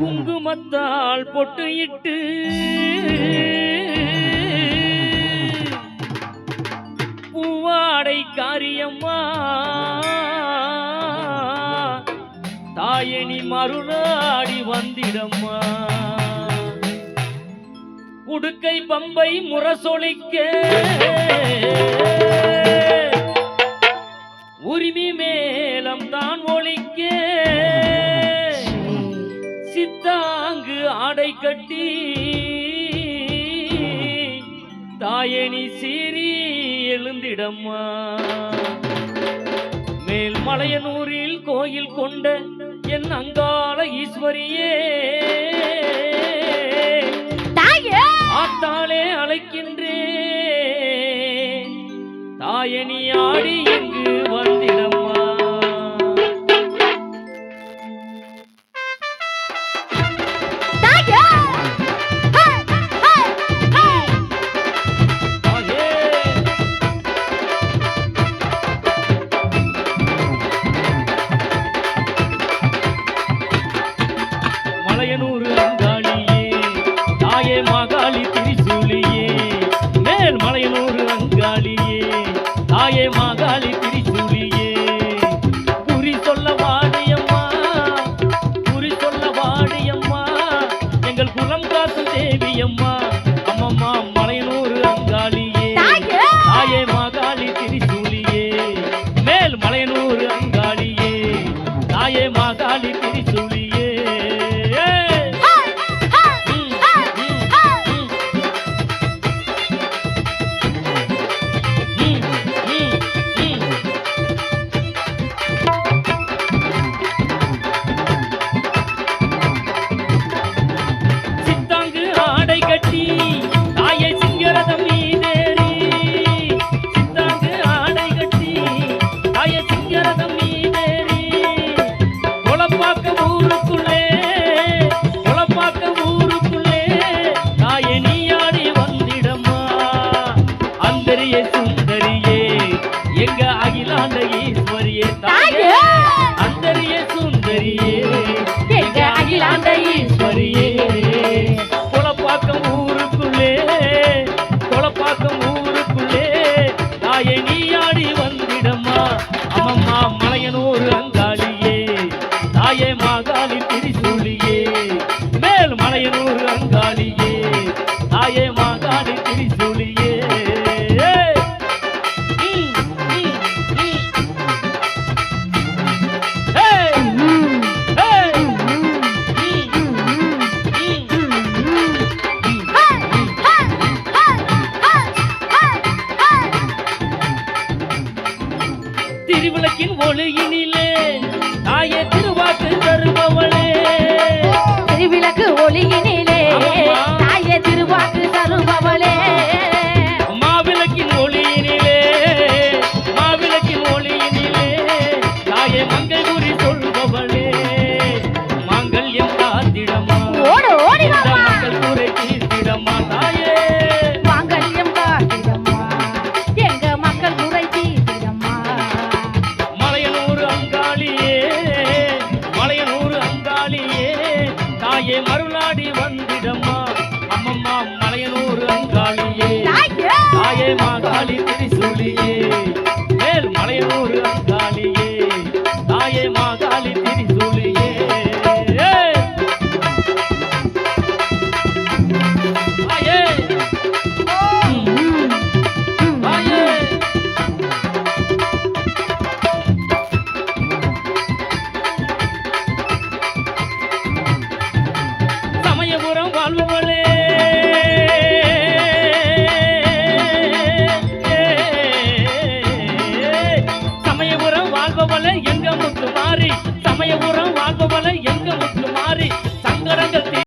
குங்குமத்தால் பொட்டு இட்டு பூவாடை காரியம்மா தாயணி மருளாடி வந்திடம்மா உடுக்கை பம்பை முரசொலிக்க உரிமை மேலம் தான் ஒலிக்க சித்தாங்கு ஆடை கட்டி தாயணி சீறி எழுந்திடம்மா மேல்மலையனூரில் கோயில் கொண்ட என் அங்காள ஈஸ்வரியே ஆத்தாளே அழைக்கின்றேன் தாயணி ஆடி எங்கு வந்திடம்மா மலையனூர் அங்காளியே தாயே மாகாளி திரிசூலியே மேல் மலையனூர் அங்காளியே தாயே மாகாளி திரிசூலியே குறி சொல்ல வாடியம்மா குறி சொல்ல வாடியம்மா எங்கள் குலம் காக்கும் தேவியம்மா அம்மம்மா மலையனூர் அங்காளியே தாயே மாகாளி திரிசூலியே மேல் மலையனூர் அங்காளியே தாயே மாகாளி திரிசூலியே சுந்தரியே எங்க அகிலாண்ட ஈஸ்வரியே தாயே அந்தரிய சுந்தரியே எங்க அகிலாண்ட ஈஸ்வரியே கொலப்பாக்கம் ஊருக்குள்ளே தாயே நீயாடி வந்திடம்மா அம்மம்மா மலையனூர் அங்காளியே தாயே மாகாளி திரிசூலியே மேல் மலையனூர் அங்காளியே தாயே மாகாளி திரிசூலியே திருவிளக்கின் ஒளியினிலே தாயே திருவாக்கு தருபவளே திருவிளக்கு ஒளியினிலே தாயே திருவாக்கு தருபவளே மாவிளக்கின் ஒளியினிலே தாயே மங்கை குறி சொல்பவளே மாங்கல்யம் காத்திடமா மக்கள் குறை தீர்த்திடமா தாயே மாங்கல்யம் காத்திடமா எங்க மக்கள் குறை தீர்த்திடமா மலையனூர் அங்காளியே தாயே மருளாடி வந்திடம்மா அம்மம்மா மலையனூர் அங்காளியே தாயே மாகாளி திரிசூலியே மேல் மலையனூர்